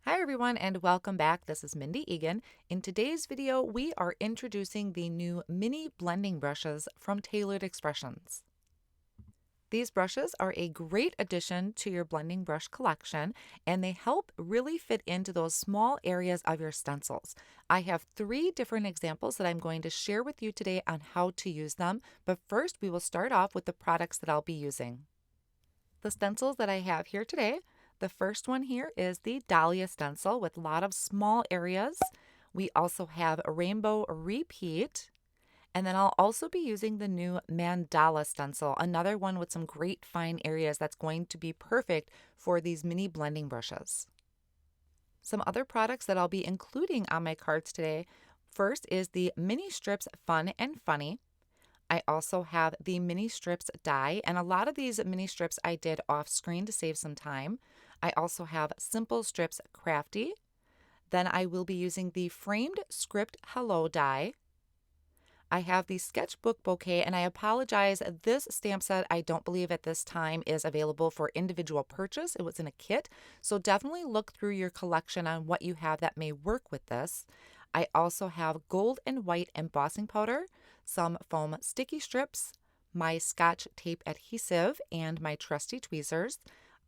Hi everyone and welcome back. This is Mindy Eggen. In today's video, we are introducing the new mini blending brushes from Tailored Expressions. These brushes are a great addition to your blending brush collection, and they help really fit into those small areas of your stencils. I have 3 different examples that I'm going to share with you today on how to use them, but first we will start off with the products that I'll be using. The stencils that I have here today, the first one here is the Dahlia Stencil with a lot of small areas. We also have a Rainbow Repeat, and then I'll also be using the new Mandala Stencil, another one with some great fine areas that's going to be perfect for these mini blending brushes. Some other products that I'll be including on my cards today, first is the Mini Strips Fun and Funny. I also have the mini strips die, and a lot of these mini strips I did off screen to save some time. I also have Simple Strips Crafty. Then I will be using the framed script Hello die. I have the sketchbook bouquet, and I apologize, this stamp set I don't believe at this time is available for individual purchase. It was in a kit, so definitely look through your collection on what you have that may work with this. I also have gold and white embossing powder, some foam sticky strips, my Scotch tape adhesive, and my trusty tweezers.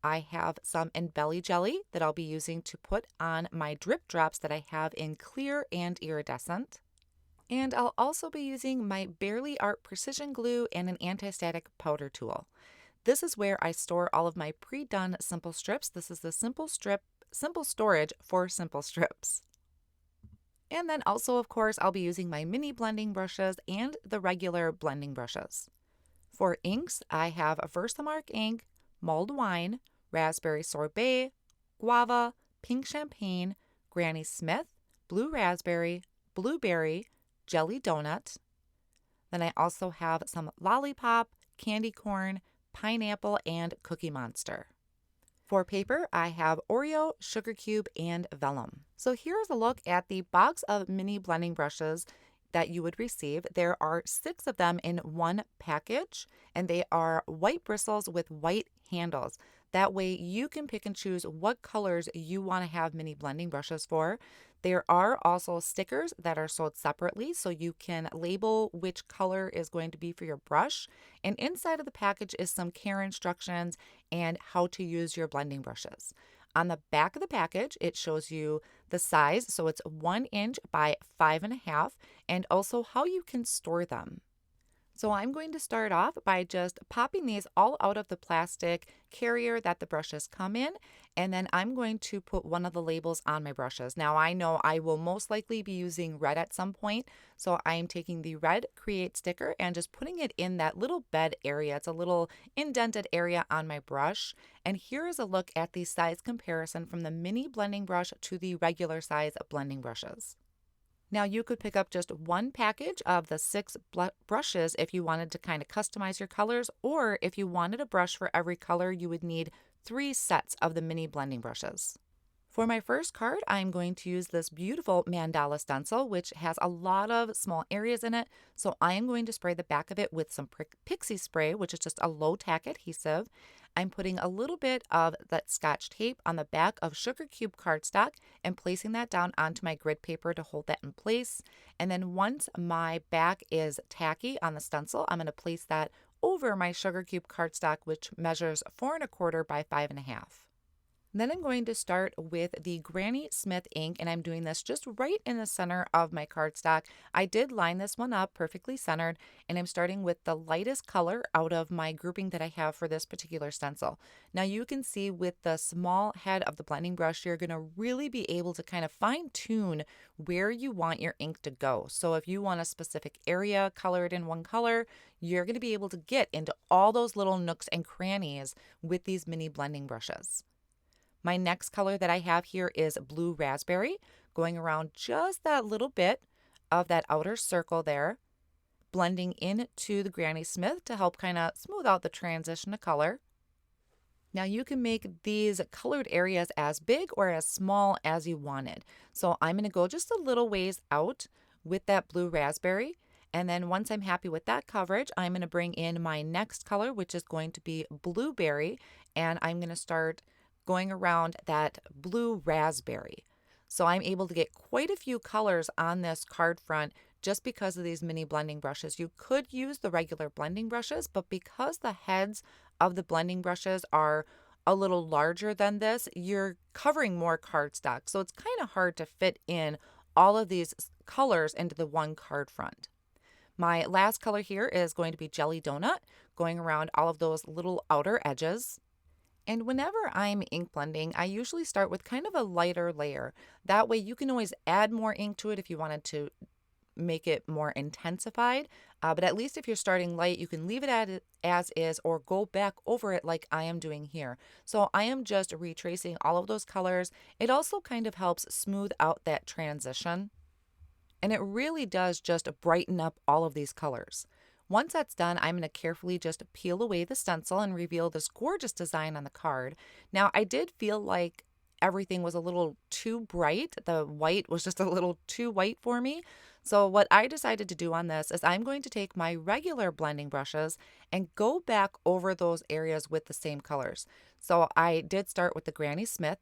I have some Embellie Gellie that I'll be using to put on my drip drops that I have in clear and iridescent. And I'll also be using my Barely Art precision glue and an anti-static powder tool. This is where I store all of my pre-done simple strips. This is the simple storage for simple strips. And then also, of course, I'll be using my mini blending brushes and the regular blending brushes. For inks, I have a VersaMark ink, mulled wine, raspberry sorbet, guava, pink champagne, Granny Smith, blue raspberry, blueberry, jelly donut. Then I also have some lollipop, candy corn, pineapple, and Cookie Monster. For paper, I have Oreo, sugar cube, and vellum. So here's a look at the box of mini blending brushes that you would receive. There are 6 of them in one package, and they are white bristles with white handles. That way you can pick and choose what colors you want to have mini blending brushes for. There are also stickers that are sold separately, so you can label which color is going to be for your brush. And inside of the package is some care instructions and how to use your blending brushes. On the back of the package, it shows you the size, so it's 1 inch by 5.5, and also how you can store them. So I'm going to start off by just popping these all out of the plastic carrier that the brushes come in, and then I'm going to put one of the labels on my brushes. Now I know I will most likely be using red at some point, so I'm taking the red Create sticker and just putting it in that little bed area. It's a little indented area on my brush. And here is a look at the size comparison from the mini blending brush to the regular size blending brushes. Now you could pick up just one package of the 6 brushes if you wanted to kind of customize your colors, or if you wanted a brush for every color, you would need 3 sets of the mini blending brushes. For my first card, I'm going to use this beautiful Mandala Stencil, which has a lot of small areas in it. So I am going to spray the back of it with some Pixie Spray, which is just a low tack adhesive. I'm putting a little bit of that Scotch tape on the back of sugar cube cardstock and placing that down onto my grid paper to hold that in place. And then once my back is tacky on the stencil, I'm going to place that over my sugar cube cardstock, which measures 4 1/4 by 5.5. Then I'm going to start with the Granny Smith ink, and I'm doing this just right in the center of my cardstock. I did line this one up perfectly centered, and I'm starting with the lightest color out of my grouping that I have for this particular stencil. Now you can see with the small head of the blending brush, you're going to really be able to kind of fine tune where you want your ink to go. So if you want a specific area colored in one color, you're going to be able to get into all those little nooks and crannies with these mini blending brushes. My next color that I have here is blue raspberry, going around just that little bit of that outer circle there, blending into the Granny Smith to help kind of smooth out the transition to color. Now you can make these colored areas as big or as small as you wanted. So I'm going to go just a little ways out with that blue raspberry. And then once I'm happy with that coverage, I'm going to bring in my next color, which is going to be blueberry. And I'm going to start going around that blue raspberry. So I'm able to get quite a few colors on this card front just because of these mini blending brushes. You could use the regular blending brushes, but because the heads of the blending brushes are a little larger than this, you're covering more cardstock. So it's kind of hard to fit in all of these colors into the one card front. My last color here is going to be Jelly Donut, going around all of those little outer edges. And whenever I'm ink blending, I usually start with kind of a lighter layer. That way you can always add more ink to it if you wanted to make it more intensified. But at least if you're starting light, you can leave it as is or go back over it like I am doing here. So I am just retracing all of those colors. It also kind of helps smooth out that transition. And it really does just brighten up all of these colors. Once that's done, I'm going to carefully just peel away the stencil and reveal this gorgeous design on the card. Now, I did feel like everything was a little too bright. The white was just a little too white for me. So what I decided to do on this is I'm going to take my regular blending brushes and go back over those areas with the same colors. So I did start with the Granny Smith,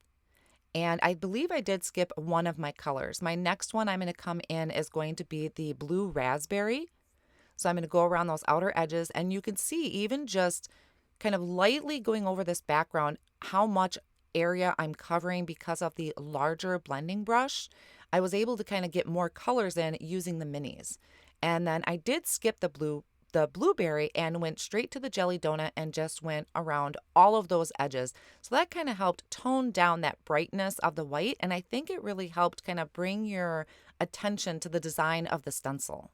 and I believe I did skip one of my colors. My next one I'm going to come in is going to be the blue raspberry. So I'm going to go around those outer edges, and you can see even just kind of lightly going over this background how much area I'm covering because of the larger blending brush. I was able to kind of get more colors in using the minis. And then I did skip the blueberry and went straight to the Jelly Donut and just went around all of those edges. So that kind of helped tone down that brightness of the white, and I think it really helped kind of bring your attention to the design of the stencil.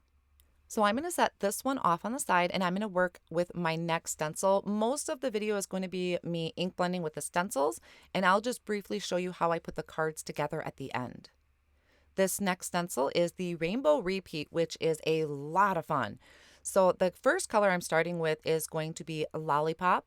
So I'm going to set this one off on the side, and I'm going to work with my next stencil. Most of the video is going to be me ink blending with the stencils, and I'll just briefly show you how I put the cards together at the end. This next stencil is the Rainbow Repeat, which is a lot of fun. So the first color I'm starting with is going to be Lollipop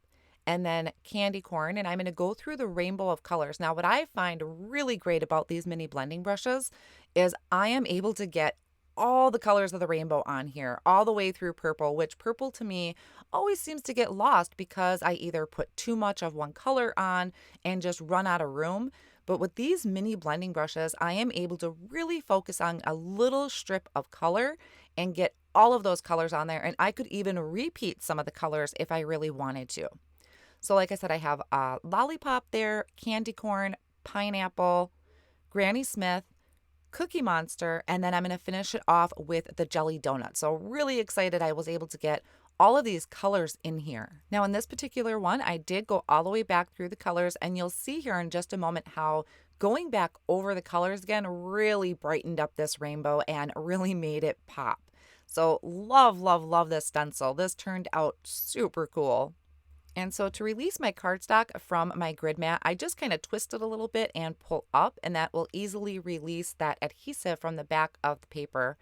and then Candy Corn, and I'm going to go through the rainbow of colors. Now, what I find really great about these mini blending brushes is I am able to get all the colors of the rainbow on here, all the way through purple, which purple to me always seems to get lost because I either put too much of one color on and just run out of room. But with these mini blending brushes, I am able to really focus on a little strip of color and get all of those colors on there. And I could even repeat some of the colors if I really wanted to. So like I said, I have Lollipop there, Candy Corn, Pineapple, Granny Smith, Cookie Monster, and then I'm going to finish it off with the Jelly Donut. So really excited I was able to get all of these colors in here. Now in this particular one, I did go all the way back through the colors, and you'll see here in just a moment how going back over the colors again really brightened up this rainbow and really made it pop. So love, love, love this stencil. This turned out super cool. And so to release my cardstock from my grid mat, I just kind of twist it a little bit and pull up, and that will easily release that adhesive from the back of the paper.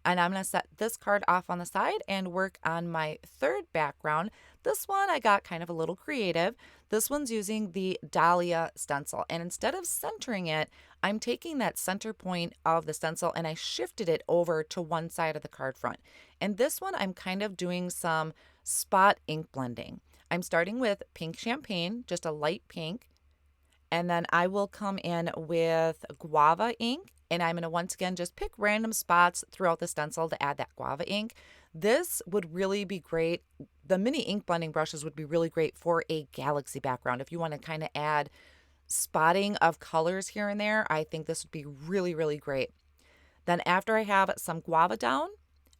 And I'm going to set this card off on the side and work on my third background. This one I got kind of a little creative. This one's using the Dahlia Stencil, and instead of centering it, I'm taking that center point of the stencil and I shifted it over to one side of the card front. And this one I'm kind of doing some spot ink blending. I'm starting with pink champagne, just a light pink, and then I will come in with guava ink, and I'm going to once again just pick random spots throughout the stencil to add that guava ink. This would really be great. The mini ink blending brushes would be really great for a galaxy background. If you want to kind of add spotting of colors here and there, I think this would be really, really great. Then after I have some guava down,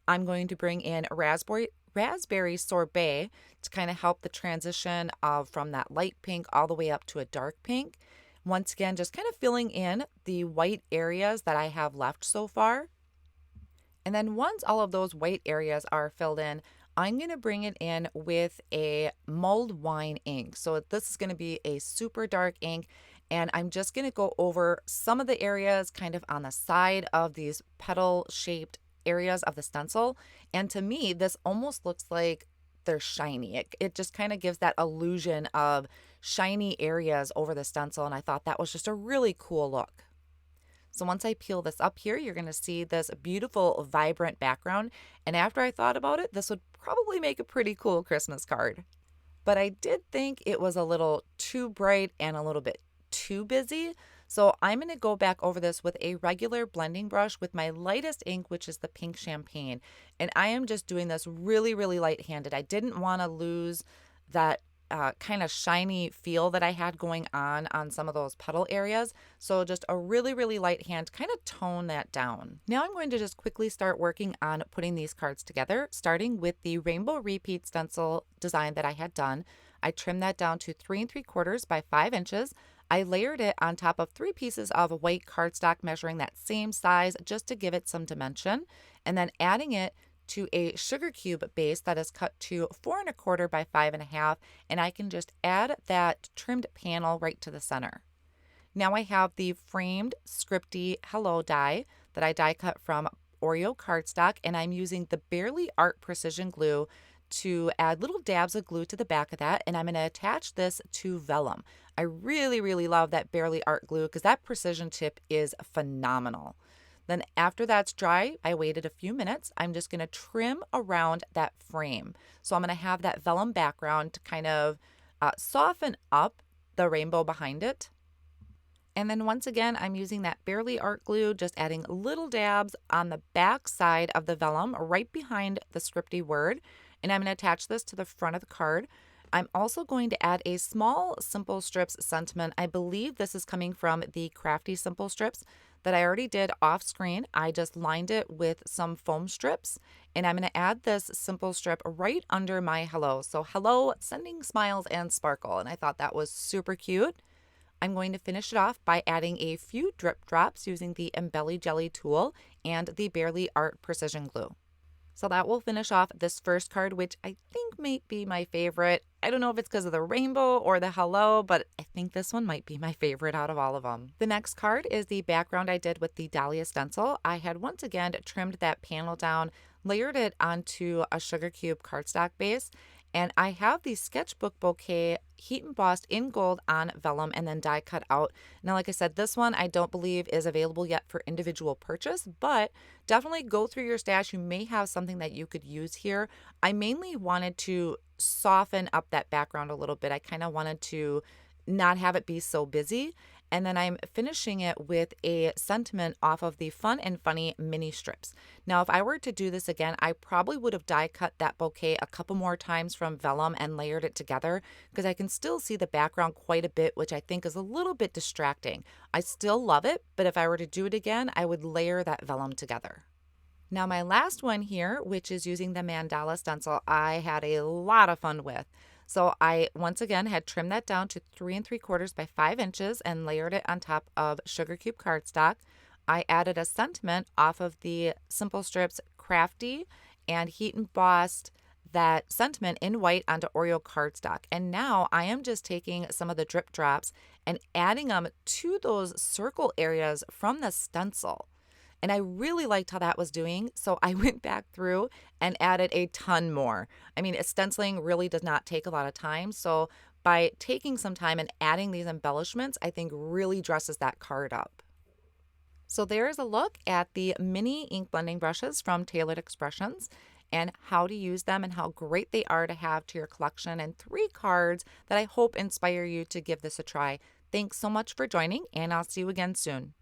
I'm going to bring in raspberry sorbet to kind of help the transition from that light pink all the way up to a dark pink. Once again, just kind of filling in the white areas that I have left so far. And then once all of those white areas are filled in, I'm going to bring it in with a mulled wine ink. So this is going to be a super dark ink, and I'm just going to go over some of the areas kind of on the side of these petal shaped areas of the stencil. And to me, this almost looks like they're shiny. It just kind of gives that illusion of shiny areas over the stencil, and I thought that was just a really cool look. So once I peel this up here, you're going to see this beautiful, vibrant background. And after I thought about it, this would probably make a pretty cool Christmas card. But I did think it was a little too bright and a little bit too busy. So I'm going to go back over this with a regular blending brush with my lightest ink, which is the pink champagne. And I am just doing this really, really light-handed. I didn't want to lose that kind of shiny feel that I had going on some of those petal areas. So just a really, really light hand, kind of tone that down. Now I'm going to just quickly start working on putting these cards together, starting with the rainbow repeat stencil design that I had done. I trimmed that down to 3 3/4 by 5 inches. I layered it on top of 3 pieces of white cardstock measuring that same size just to give it some dimension, and then adding it to a sugar cube base that is cut to 4 1/4 by 5 1/2, and I can just add that trimmed panel right to the center. Now I have the framed scripty hello die that I die cut from Oreo cardstock, and I'm using the Barely Art Precision Glue to add little dabs of glue to the back of that, and I'm going to attach this to Vellum. I really, really love that Barely Art glue because that precision tip is phenomenal. Then after that's dry, I waited a few minutes. I'm just going to trim around that frame. So I'm going to have that vellum background to kind of soften up the rainbow behind it. And then once again, I'm using that Barely Art glue, just adding little dabs on the back side of the vellum right behind the scripty word. And I'm going to attach this to the front of the card. I'm also going to add a small Simple Strips sentiment. I believe this is coming from the Crafty Simple Strips that I already did off screen. I just lined it with some foam strips, and I'm going to add this simple strip right under my hello. So hello, sending smiles and sparkle, and I thought that was super cute. I'm going to finish it off by adding a few drip drops using the Embellie Gellie tool and the Barely Art Precision Glue. So that will finish off this first card, which I think might be my favorite. I don't know if it's because of the rainbow or the hello, but I think this one might be my favorite out of all of them. The next card is the background I did with the Dahlia Stencil. I had once again trimmed that panel down, layered it onto a sugar cube cardstock base, and I have the sketchbook bouquet heat embossed in gold on vellum and then die cut out. Now, like I said, this one I don't believe is available yet for individual purchase, but definitely go through your stash. You may have something that you could use here. I mainly wanted to soften up that background a little bit. I kind of wanted to not have it be so busy. And then I'm finishing it with a sentiment off of the Fun and Funny mini strips. Now, if I were to do this again, I probably would have die cut that bouquet a couple more times from vellum and layered it together because I can still see the background quite a bit, which I think is a little bit distracting. I still love it, but if I were to do it again, I would layer that vellum together. Now, my last one here, which is using the Mandala Stencil, I had a lot of fun with. So I, once again, had trimmed that down to 3 3/4 by 5 inches and layered it on top of sugar cube cardstock. I added a sentiment off of the Simple Strips Crafty and heat embossed that sentiment in white onto Oreo cardstock. And now I am just taking some of the drip drops and adding them to those circle areas from the stencil. And I really liked how that was doing, so I went back through and added a ton more. I mean, stenciling really does not take a lot of time, so by taking some time and adding these embellishments, I think really dresses that card up. So there's a look at the mini ink blending brushes from Tailored Expressions and how to use them and how great they are to have to your collection, and 3 cards that I hope inspire you to give this a try. Thanks so much for joining, and I'll see you again soon.